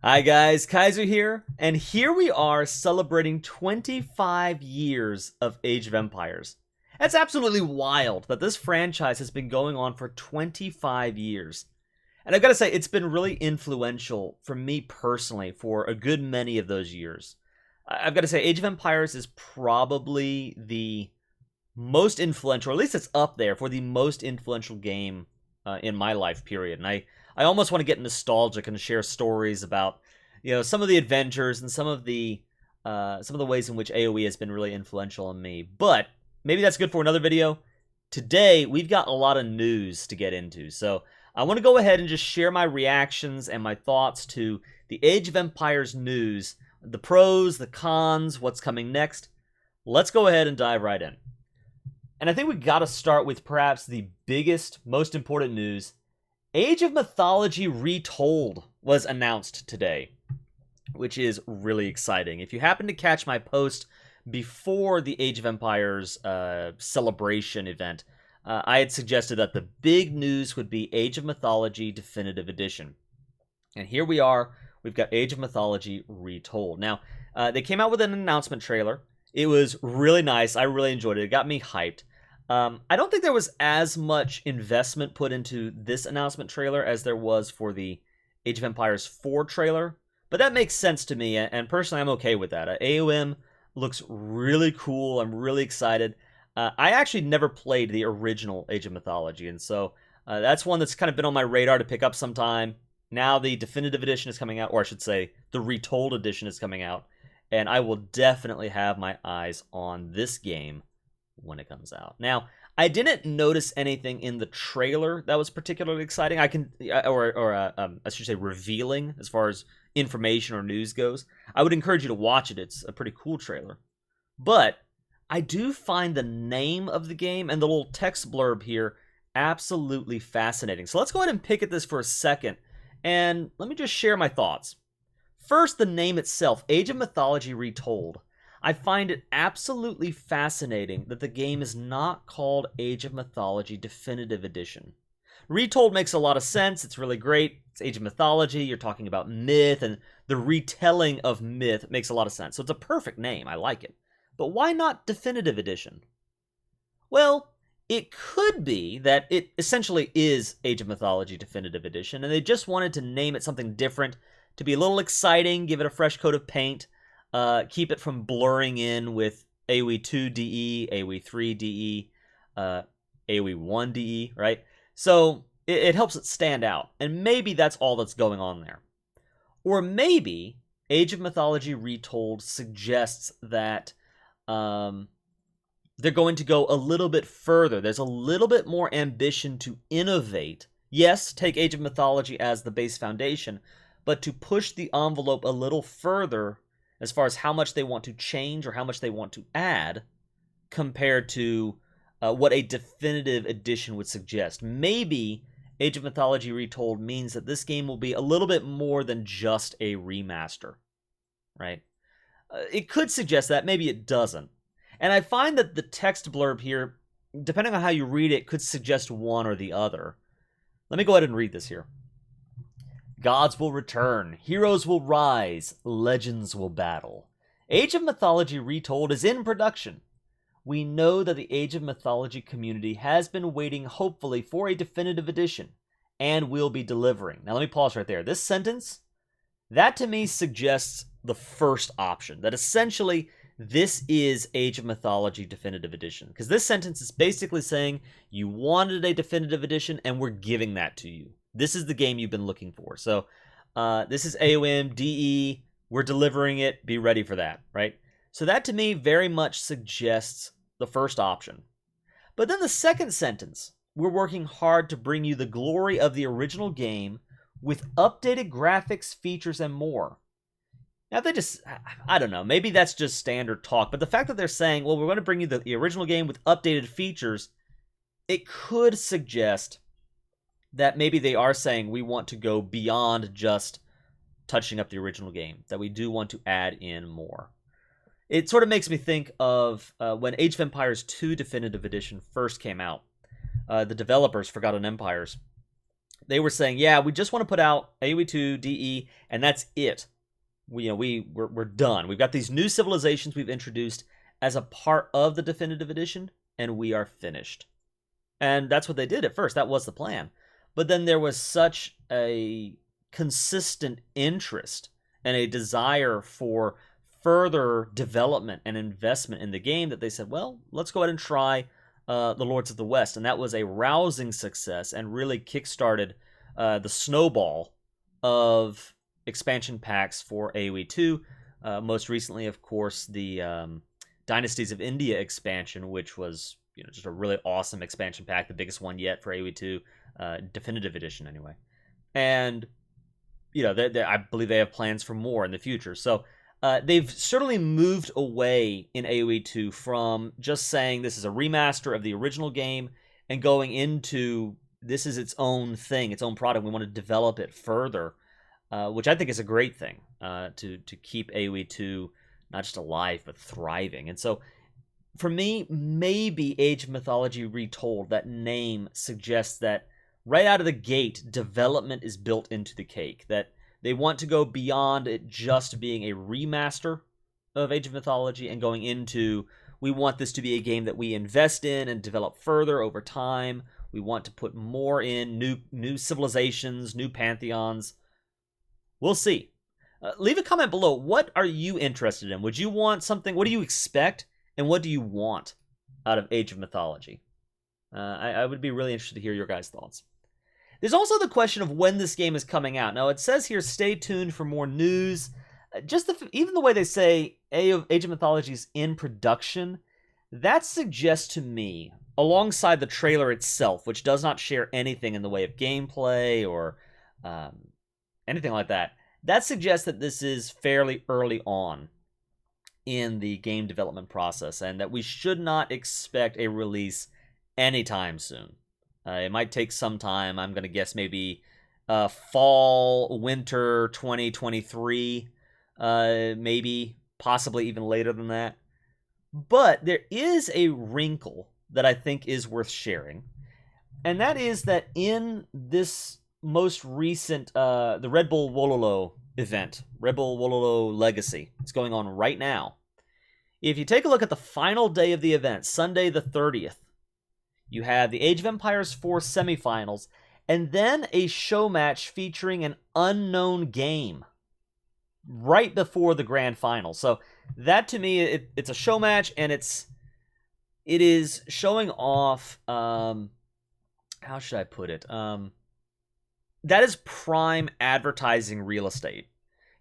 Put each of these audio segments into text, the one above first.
Hi guys, Kaiser here, and here we are celebrating 25 years of Age of Empires. That's absolutely wild that this franchise has been going on for 25 years. And I've got to say, it's been really influential for me personally for a good many of those years. I've got to say, Age of Empires is probably the most influential, or at least it's up there for the most influential game in my life period. And I almost want to get nostalgic and share stories about some of the adventures and some of the ways in which AoE has been really influential on me. But maybe that's good for another video. Today we've got a lot of news to get into, so I want to go ahead and just share my reactions and my thoughts to the Age of Empires news, the pros, the cons, what's coming next. Let's go ahead and dive right in. And I think we got to start with perhaps the biggest, most important news. Age of Mythology Retold was announced today, which is really exciting. If you happen to catch my post before the Age of Empires celebration event, I had suggested that the big news would be Age of Mythology Definitive Edition. And here we are. We've got Age of Mythology Retold. Now, they came out with an announcement trailer. It was really nice. I really enjoyed it. It got me hyped. I don't think there was as much investment put into this announcement trailer as there was for the Age of Empires 4 trailer, but that makes sense to me, and personally I'm okay with that. AOM looks really cool. I'm really excited. I actually never played the original Age of Mythology, and so that's one that's kind of been on my radar to pick up sometime. Now the definitive edition is coming out, or I should say the retold edition is coming out, and I will definitely have my eyes on this game when it comes out. Now, I didn't notice anything in the trailer that was particularly exciting. I should say revealing as far as information or news goes. I would encourage you to watch it. It's a pretty cool trailer. But I do find the name of the game and the little text blurb here absolutely fascinating. So let's go ahead and pick at this for a second, and let me just share my thoughts. First, the name itself, Age of Mythology Retold. I find it absolutely fascinating that the game is not called Age of Mythology Definitive Edition. Retold makes a lot of sense. It's really great. It's Age of Mythology. You're talking about myth, and the retelling of myth makes a lot of sense. So it's a perfect name. I like it. But why not Definitive Edition? Well, it could be that it essentially is Age of Mythology Definitive Edition, and they just wanted to name it something different to be a little exciting, give it a fresh coat of paint, keep it from blurring in with AoE 2 DE, AoE 3 DE, AoE 1 DE, right? So it helps it stand out, and maybe that's all that's going on there. Or maybe Age of Mythology Retold suggests that they're going to go a little bit further. There's a little bit more ambition to innovate. Yes, take Age of Mythology as the base foundation, but to push the envelope a little further as far as how much they want to change or how much they want to add compared to what a definitive edition would suggest. Maybe Age of Mythology Retold means that this game will be a little bit more than just a remaster, right? It could suggest that, maybe it doesn't. And I find that the text blurb here, depending on how you read it, could suggest one or the other. Let me go ahead and read this here. Gods will return, heroes will rise, legends will battle. Age of Mythology Retold is in production. We know that the Age of Mythology community has been waiting hopefully for a definitive edition, and will be delivering. Now let me pause right there. This sentence, that to me suggests the first option, that essentially this is Age of Mythology Definitive Edition. Because this sentence is basically saying you wanted a definitive edition, and we're giving that to you. This is the game you've been looking for. So this is AOM, DE, we're delivering it, be ready for that, right? So that to me very much suggests the first option. But then the second sentence, we're working hard to bring you the glory of the original game with updated graphics, features, and more. Now they just, I don't know, maybe that's just standard talk, but the fact that they're saying, well, we're going to bring you the original game with updated features, it could suggest that maybe they are saying we want to go beyond just touching up the original game, that we do want to add in more. It sort of makes me think of when Age of Empires 2 Definitive Edition first came out. The developers, Forgotten Empires, They were saying, yeah, we just want to put out AoE 2 DE, and that's it. We're done. We've got these new civilizations we've introduced as a part of the definitive edition, and we are finished. And that's what they did at first. That was the plan. But then there was such a consistent interest and a desire for further development and investment in the game that they said, well, let's go ahead and try the Lords of the West. And that was a rousing success and really kickstarted the snowball of expansion packs for AoE 2. Most recently, of course, the Dynasties of India expansion, which was just a really awesome expansion pack, the biggest one yet for AoE 2, definitive edition anyway. And I believe they have plans for more in the future. So they've certainly moved away in AoE 2 from just saying this is a remaster of the original game and going into this is its own thing, its own product. We want to develop it further, which I think is a great thing to keep AoE 2 not just alive but thriving. And so for me, maybe Age of Mythology Retold, that name suggests that right out of the gate, development is built into the cake, that they want to go beyond it just being a remaster of Age of Mythology and going into, we want this to be a game that we invest in and develop further over time. We want to put more in, new civilizations, new pantheons. We'll see. Leave a comment below. What are you interested in? Would you want something? What do you expect? And what do you want out of Age of Mythology? I would be really interested to hear your guys' thoughts. There's also the question of when this game is coming out. Now, it says here, stay tuned for more news. Even the way they say Age of Mythology is in production, that suggests to me, alongside the trailer itself, which does not share anything in the way of gameplay or anything like that, that suggests that this is fairly early on in the game development process, and that we should not expect a release anytime soon. It might take some time. I'm going to guess maybe fall, winter 2023, maybe, possibly even later than that. But there is a wrinkle that I think is worth sharing, and that is that in this most recent, the Red Bull Wololo event, Red Bull Wololo Legacy, it's going on right now. If you take a look at the final day of the event, Sunday the 30th, you have the Age of Empires 4 semifinals, and then a show match featuring an unknown game right before the grand final. So that, to me, it's a show match, and it is showing off, how should I put it? That is prime advertising real estate.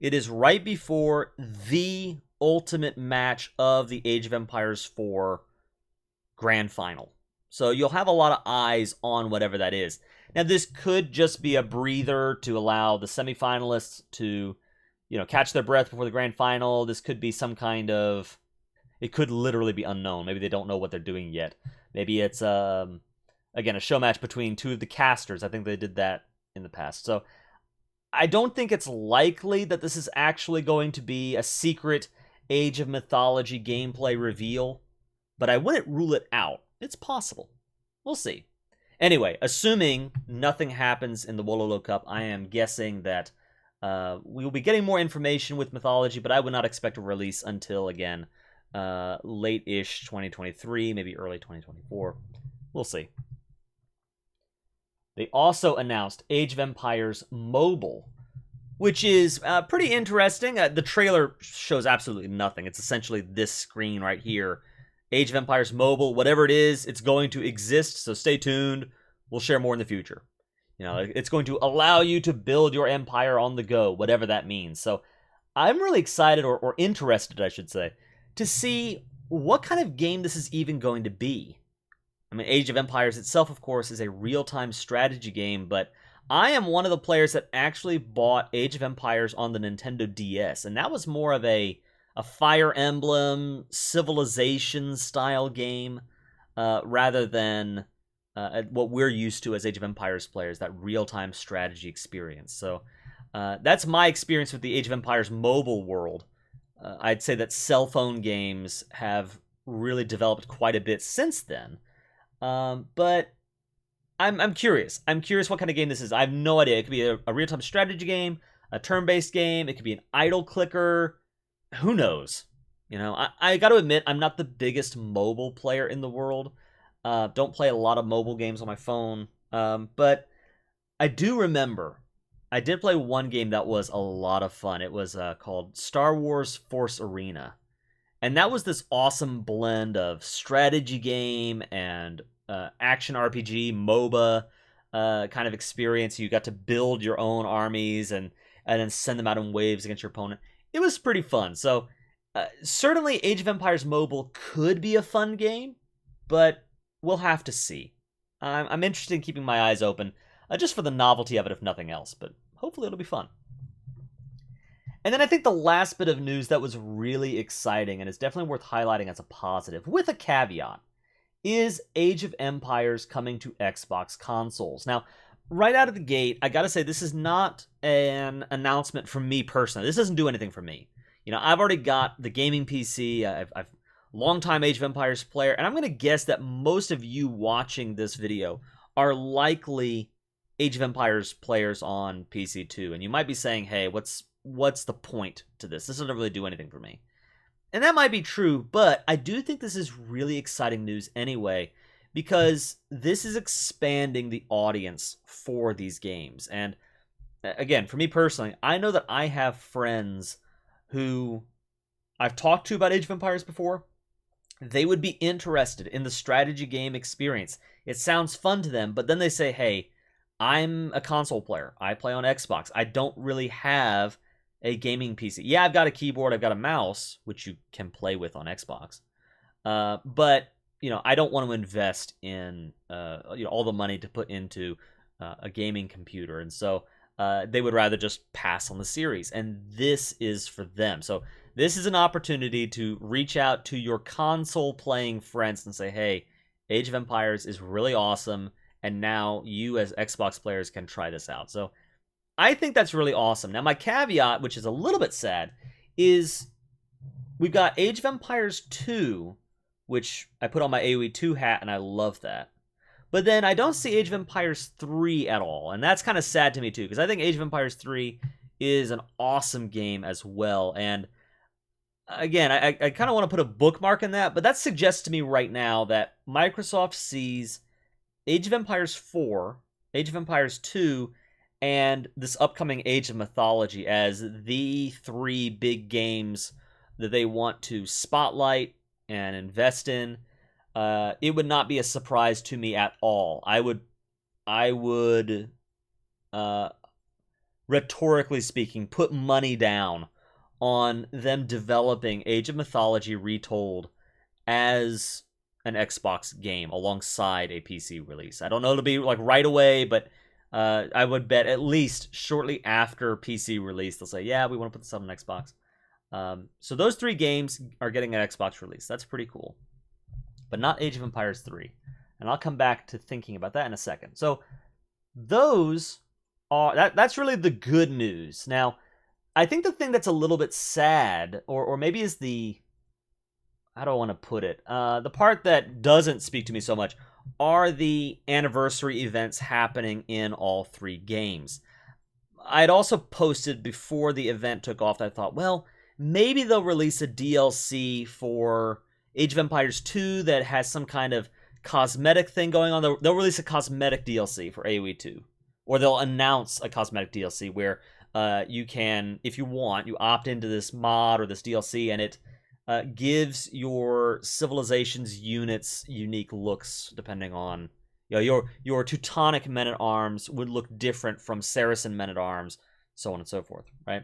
It is right before the ultimate match of the Age of Empires 4 grand final. So you'll have a lot of eyes on whatever that is. Now, this could just be a breather to allow the semifinalists to, catch their breath before the grand final. This could be some kind of, it could literally be unknown. Maybe they don't know what they're doing yet. Maybe it's, again, a show match between two of the casters. I think they did that in the past. So I don't think it's likely that this is actually going to be a secret Age of Mythology gameplay reveal, but I wouldn't rule it out. It's possible. We'll see. Anyway, assuming nothing happens in the Wololo Cup, I am guessing that we will be getting more information with Mythology, but I would not expect a release until, again, late-ish 2023, maybe early 2024. We'll see. They also announced Age of Empires Mobile, which is pretty interesting. The trailer shows absolutely nothing. It's essentially this screen right here. Age of Empires Mobile, whatever it is, it's going to exist, so stay tuned. We'll share more in the future. It's going to allow you to build your empire on the go, whatever that means. So I'm really excited, or interested, I should say, to see what kind of game this is even going to be. I mean, Age of Empires itself, of course, is a real-time strategy game, but I am one of the players that actually bought Age of Empires on the Nintendo DS, and that was more of a Fire Emblem, Civilization-style game, rather than what we're used to as Age of Empires players, that real-time strategy experience. So that's my experience with the Age of Empires mobile world. I'd say that cell phone games have really developed quite a bit since then. But I'm curious. I'm curious what kind of game this is. I have no idea. It could be a real-time strategy game, a turn-based game. It could be an idle clicker. Who knows? I got to admit, I'm not the biggest mobile player in the world. Don't play a lot of mobile games on my phone. But I do remember I did play one game that was a lot of fun. It was called Star Wars Force Arena. And that was this awesome blend of strategy game and action RPG, MOBA kind of experience. You got to build your own armies and then send them out in waves against your opponent. It was pretty fun. So certainly Age of Empires Mobile could be a fun game, but we'll have to see. I'm interested in keeping my eyes open just for the novelty of it, if nothing else. But hopefully it'll be fun. And then I think the last bit of news that was really exciting and is definitely worth highlighting as a positive, with a caveat, is Age of Empires coming to Xbox consoles. Now, right out of the gate, I gotta say, this is not an announcement from me personally. This doesn't do anything for me. I've already got the gaming PC. I've longtime Age of Empires player, and I'm gonna guess that most of you watching this video are likely Age of Empires players on PC too. And you might be saying, hey, what's the point to this? This doesn't really do anything for me. And that might be true, but I do think this is really exciting news anyway, because this is expanding the audience for these games. And again, for me personally, I know that I have friends who I've talked to about Age of Empires before. They would be interested in the strategy game experience. It sounds fun to them, but then they say, hey, I'm a console player. I play on Xbox. I don't really have a gaming PC. Yeah, I've got a keyboard, I've got a mouse, which you can play with on Xbox. But I don't want to invest in all the money to put into a gaming computer, and so they would rather just pass on the series. And this is for them. So this is an opportunity to reach out to your console playing friends and say, hey, Age of Empires is really awesome, and now you as Xbox players can try this out. So I think that's really awesome. Now, my caveat, which is a little bit sad, is we've got Age of Empires 2, which I put on my AoE 2 hat, and I love that. But then I don't see Age of Empires 3 at all, and that's kind of sad to me too, because I think Age of Empires 3 is an awesome game as well. And again, I kind of want to put a bookmark in that, but that suggests to me right now that Microsoft sees Age of Empires 4, Age of Empires 2, and this upcoming Age of Mythology as the three big games that they want to spotlight and invest in. It would not be a surprise to me at all. I would, rhetorically speaking, put money down on them developing Age of Mythology Retold as an Xbox game alongside a PC release. I don't know it'll be like right away, but I would bet at least shortly after PC release, they'll say, yeah, we want to put this on an Xbox. So those three games are getting an Xbox release. That's pretty cool. But not Age of Empires 3. And I'll come back to thinking about that in a second. So those are, that's really the good news. Now, I think the thing that's a little bit sad, or maybe is the, how do I want to put it? The part that doesn't speak to me so much are the anniversary events happening in all three games. I'd also posted before the event took off that I thought, well, maybe they'll release a DLC for Age of Empires 2 that has some kind of cosmetic thing going on. They'll release a cosmetic DLC for AoE 2. Or they'll announce a cosmetic DLC where you can, if you want, you opt into this mod or this DLC, and it gives your civilization's units unique looks depending on, your Teutonic men-at-arms would look different from Saracen men-at-arms, so on and so forth, right?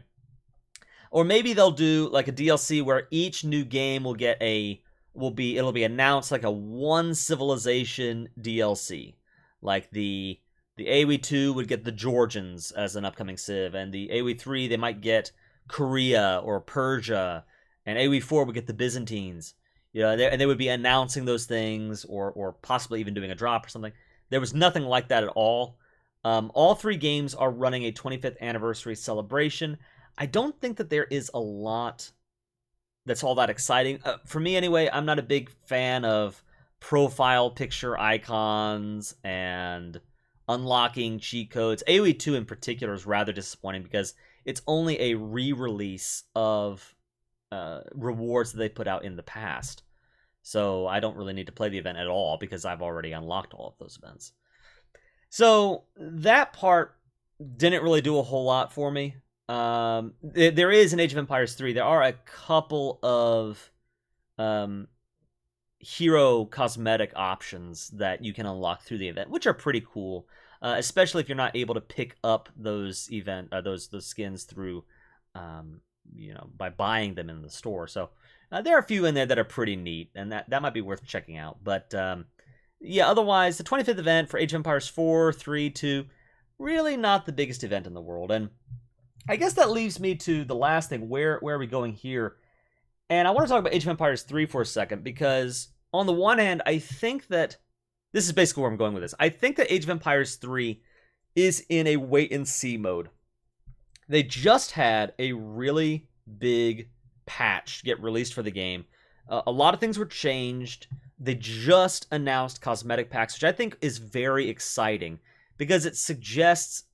Or maybe they'll do like a DLC where each new game will get it'll be announced like a one civilization DLC. Like the AoE 2 would get the Georgians as an upcoming civ, and the AoE 3 they might get Korea or Persia, and AoE 4 would get the Byzantines. And they would be announcing those things, or possibly even doing a drop or something. There was nothing like that at all. All three games are running a 25th anniversary celebration. I don't think that there is a lot that's all that exciting. For me, anyway, I'm not a big fan of profile picture icons and unlocking cheat codes. AoE 2 in particular is rather disappointing because it's only a re-release of rewards that they put out in the past. So I don't really need to play the event at all because I've already unlocked all of those events. So that part didn't really do a whole lot for me. There is in Age of Empires 3, there are a couple of hero cosmetic options that you can unlock through the event, which are pretty cool, especially if you're not able to pick up those those skins through, by buying them in the store. So there are a few in there that are pretty neat, and that might be worth checking out. But yeah, otherwise, the 25th event for Age of Empires 4, 3, 2, really not the biggest event in the world. And I guess that leaves me to the last thing. Where are we going here? And I want to talk about Age of Empires 3 for a second, because on the one hand, I think that this is basically where I'm going with this. I think that Age of Empires 3 is in a wait-and-see mode. They just had a really big patch get released for the game. A lot of things were changed. They just announced cosmetic packs, which I think is very exciting because it suggests,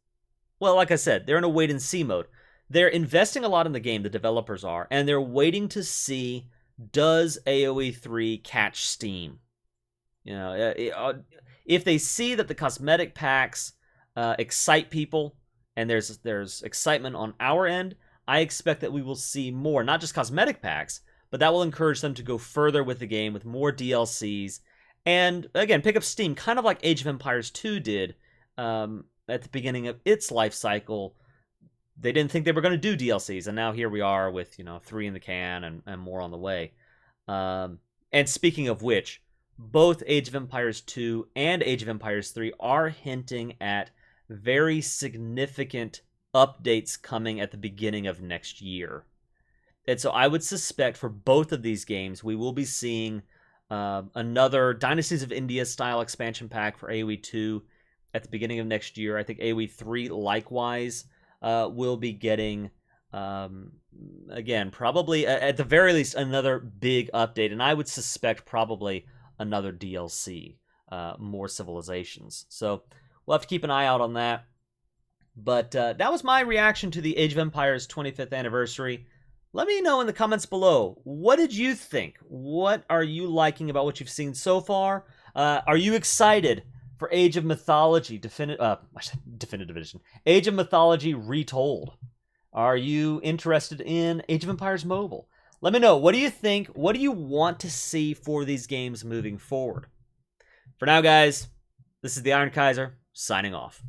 well, like I said, they're in a wait-and-see mode. They're investing a lot in the game, the developers are, and they're waiting to see, does AoE 3 catch steam? If they see that the cosmetic packs excite people, and there's excitement on our end, I expect that we will see more, not just cosmetic packs, but that will encourage them to go further with the game with more DLCs, and again, pick up steam, kind of like Age of Empires 2 did at the beginning of its life cycle. They didn't think they were going to do DLCs, and now here we are with 3 in the can and more on the way. And speaking of which, both Age of Empires 2 and Age of Empires 3 are hinting at very significant updates coming at the beginning of next year. And so I would suspect for both of these games, we will be seeing another Dynasties of India style expansion pack for AoE 2 at the beginning of next year. I think AoE 3 likewise will be getting, again, probably at the very least another big update. And I would suspect probably another DLC, more civilizations. So we'll have to keep an eye out on that. But that was my reaction to the Age of Empires 25th anniversary. Let me know in the comments below. What did you think? What are you liking about what you've seen so far? Are you excited for Age of Mythology Definitive Edition? Age of Mythology Retold. Are you interested in Age of Empires Mobile? Let me know. What do you think? What do you want to see for these games moving forward? For now, guys, this is the Iron Kaiser, signing off.